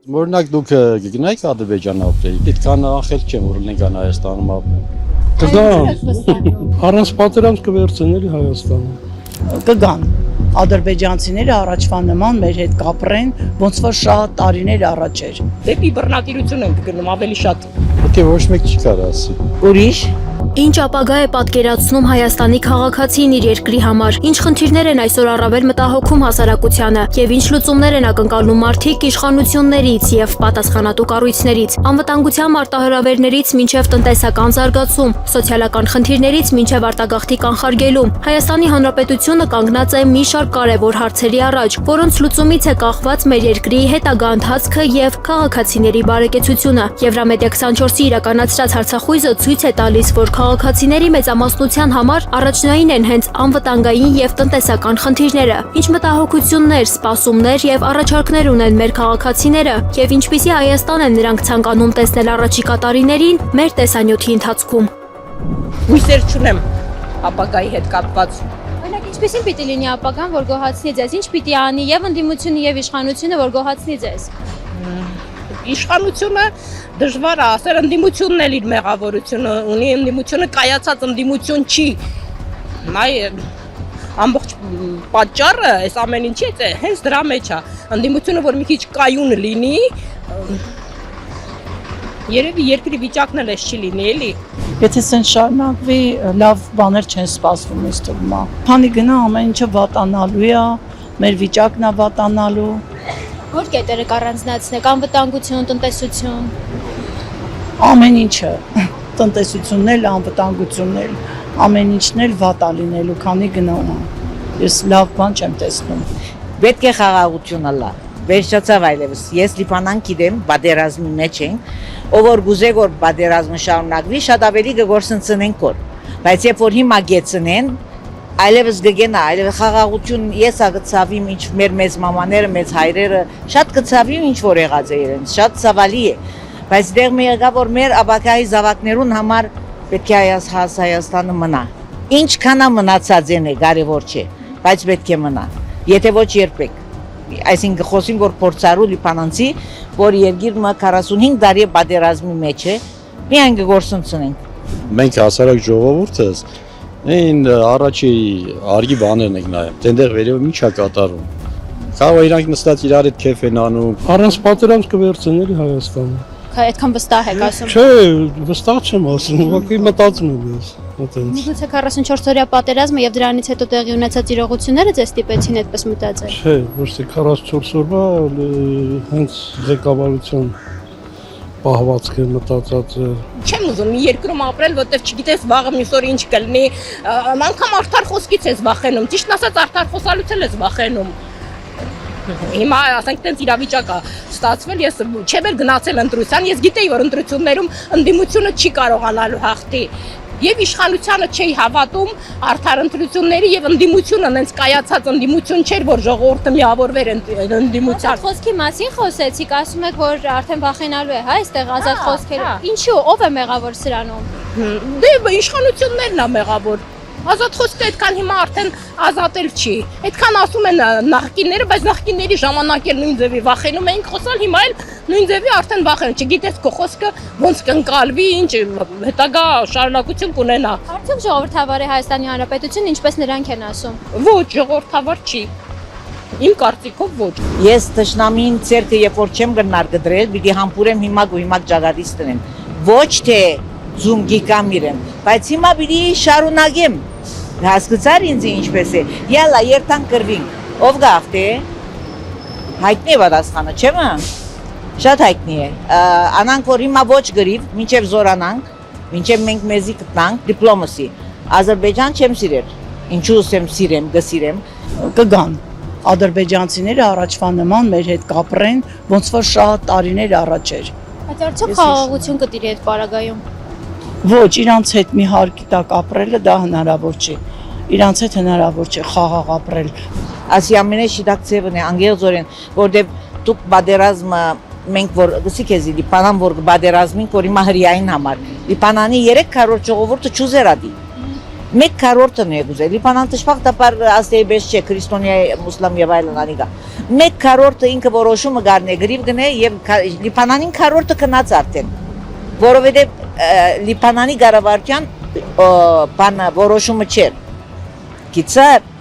Օրինակ դուք գնայիք Ադրբեջան ապրեի, դիտքան անխել չեմ, որ լինեն Հայաստանում ապրեն։ Կգան, առանց պատերազմ կվերցեն էլի Հայաստանը։ Կգան ադրբեջանցիները առաջվա նման մեր հետ կապրեն, ոնց որ շատ տարիներ առաջ էր։ Դեպի բռնատիրություն ենք գնում ավելի շատ։ Պետք է ոչ մեկ չի կարող ասի։ Ուրիշ Ինչ ապագա է պատկերացնում Հայաստանի քաղաքացին իր երկրի համար, ինչ խնդիրներ են այսօր առավել մտահոգում հասարակությանը եւ ինչ լուծումներ են ակնկալում մարդիկ իշխանություններից եւ պատասխանատու կառույցներից, անվտանգության մարտահրավերներից մինչեւ տնտեսական զարգացում, սոցիալական խնդիրներից մինչեւ արտագաղթի կանխարգելում։ Հայաստանի Հանրապետությունը կանգնած է մի շարք կարևոր հարցերի առաջ, որոնց լուծումից է կախված մեր երկրի հետագա ընթացքը եւ քաղաքացիների բարեկեցությունը։ Եվրամեդիա 24-ի իրականացրած հարցախույզը ցույց է տալիս, որ քաղաքացիների մեծամասնության համար առաջնային են հենց անվտանգային եւ տնտեսական խնդիրները։ Ինչ մտահոգություններ, սպասումներ եւ առաջարկներ ունեն մեր քաղաքացիները եւ ինչպիսի Հայաստան են նրանք ցանկանում տեսնել առաջիկա տարիներին մեր տեսանյութի ընթացքում։ Հույսեր չունեմ ապագայի հետ կապված։ Օրինակ, ինչպեսին պիտի լինի ապագան, որ գոհացնի ձեզ, ինչ պիտի անի եւ ընդդիմությունը եւ իշխանությունը, որ գոհացնի ձեզ։ Իշխանությունը դժվար է ասել, ընդդիմությունն էլ իր մեղավորությունը ունի, ընդդիմությունը կայացած ընդդիմություն չի։ Նայ ամբողջ պատճառը այս ամեն ինչի է հենց դրա մեջ է։ Ընդդիմությունը որ մի քիչ կայուն լինի, երևի երկրի վիճակն էլ էս չի լինի, էլի։ Եթե սենց շարունակվի, լավ բաներ չեն սպասվում ինձ թվում է։ Քանի գնա ամեն ինչը վատանալու է, մեր վիճակն է վատանալու։ Որ կետերը կառանձնացնեք, անվտանգություն, տնտեսություն։ Ամեն ինչը, տնտեսությունն էլ, անվտանգությունն էլ, ամեն ինչն էլ վատ է լինելու, քանի գնում է։ Ես լավ բան չեմ տեսնում։ Պետք է խաղաղությունը լա։ Վերջացավ այլևս։ Ես Լիբանան գիտեմ, բادرազմի մեջ ենք, ով որ գուզե որ բادرազմը շարունակվի, շատ ավելի կգործընծնեն կոր։ Բայց երբ որ հիմա գեցնեն, այլևս գգենա, այլևս խաղաղություն ես ագծավիմ ինչ մեր մեծ մամաները, մեծ հայրերը շատ գծավիմ ինչ որ եղած է իրենց, շատ ցավալի է։ Բայց դեռ մի եղա որ մեր աբակայի զավակներուն համար պետք է Հայաստանը մնա։ Ինչքան է մնացած են է, կարևոր չէ, բայց պետք է մնա։ Եթե ոչ երբեք։ Այսինքն խոսին որ փորձարու լիբանանցի, որ երկիրը 45 տարի է բادرազմի մեջ է, միայն գործընծնենք։ Մենք հասարակ ժողովուրդս այն առաջի արգի բաներն ենք նայում, դենտեղ վերևում ինչ է կատարում։ Կարող է իրանք նստած իրար հետ քեֆ են անում։ Առանց պատերազմ կվերցեն էլի Հայաստանը։ Այդքան վստահ եք ասում։ Չէ, վստահ չեմ ասում, ուղղակի մտածում եմ ես, այտենց։ Միգուցե 44-օրյա պատերազմը եւ դրանից հետո տեղի ունեցած իրողությունները ձեզ ստիպեցին այդպես մտածել։ Չէ, ոչ թե 44 օրվա հենց ղեկավարության պահվածք է մտածած։ Չեմ ուզում մի երկրում ապրել, որտեղ չգիտես վաղը մյուս օրը ինչ կլինի, անգամ արդար խոսքից ես վախենում, ճիշտ ասած արդար խոսալուց էլ ես վախենում։ Հիմա ասենք տենց իրավիճակ է ստացվել, ես չեմ էլ գնացել ընտրության, ես գիտեի որ ընտրություններում ընդդիմությունը չի կարողանալու հաղթի։ Եվ իշխանությանը չի հավատում արդար ընտրությունների եւ ընդդիմությունը նենց կայացած ընդդիմություն չէր, որ ժողովուրդը միավորվեր ընդդիմության։ Խոսքի մասին խոսեցիք, ասում եք, որ արդեն վախենալու է, հա, այստեղ ազատ խոսքերը։ Ինչու, ով է մեղավոր սրանում։ Դե իշխանություններն է մեղավոր։ Ազատ խոսքը այդքան հիմա արդեն ազատել չի։ Այդքան ասում են նախկինները, բայց նախկինների ժամանակ էլ նույն ձևի վախենում էինք խոսալ, հիմա էլ նույն ձևի արդեն վախենում։ Չգիտես քո խոսքը ոնց կընկալվի, ինչ հետագա շարունակություն կունենա։ Արդյոք ժողովրդավար է Հայաստանի Հանրապետությունը, ինչպես նրանք են ասում։ Ոչ, ժողովրդավար չի։ Իմ կարծիքով ոչ։ Ես տշնամին ցերկը երբ որ չեմ գնար գդրել, պիտի համբուրեմ հիմա գույմակ ճագադից տնեմ։ Ոչ թե զունգի կամ իրեմ, բայց հիմա պիտի շարունակեմ։ Հասկացար ինձ ինչպես է։ Յալա երթան կրվինք։ Ով գաղթ է։ Հայտնի է պատասխանը, չէ՞ մա։ Շատ հայտնի է։ Անանք որ հիմա ոչ գրիվ, մինչև զորանանք, մինչև մենք մեզի գտնանք դիպլոմասի։ Ադրբեջան չեմ սիրել։ Ինչու եմ սիրեմ, գսիրեմ։ Կգան ադրբեջանցիները առաջվա նման մեր հետ կապրեն, ոնց որ շատ տարիներ առաջ էր։ Բայց արդյոք խաղաղություն կտիրի այդ պարագայում։ Ոչ, իրանց հետ մի հարկի տակ ապրելը դա հնարավոր չի։ Իրանց հետ հնարավոր չէ խաղաղ ապրել։ Ասի ամենը շիտակ ծևն է, անգեղձորեն, որտեվ դուք բادرազմը մենք որ գսի քեզի Լիբանան որ բادرազմին որ հիմա հրյային համար Լիբանանի 3 քառորդ ժողովուրդը ճուզերադի Մեկ քառորդն է գուզել։ Լիբանան դժբախտաբար աստեյբես չէ, քրիստոնյա մուսլիմ եւ այլն անիգա։ Մեկ քառորդը ինքը որոշումը գարնե գրիվ գնե եւ Լիբանանին քառորդը կնած արդեն։ Որովհետեւ Լիբանանի կառավարության բանը որոշումը չէր։ Գիծար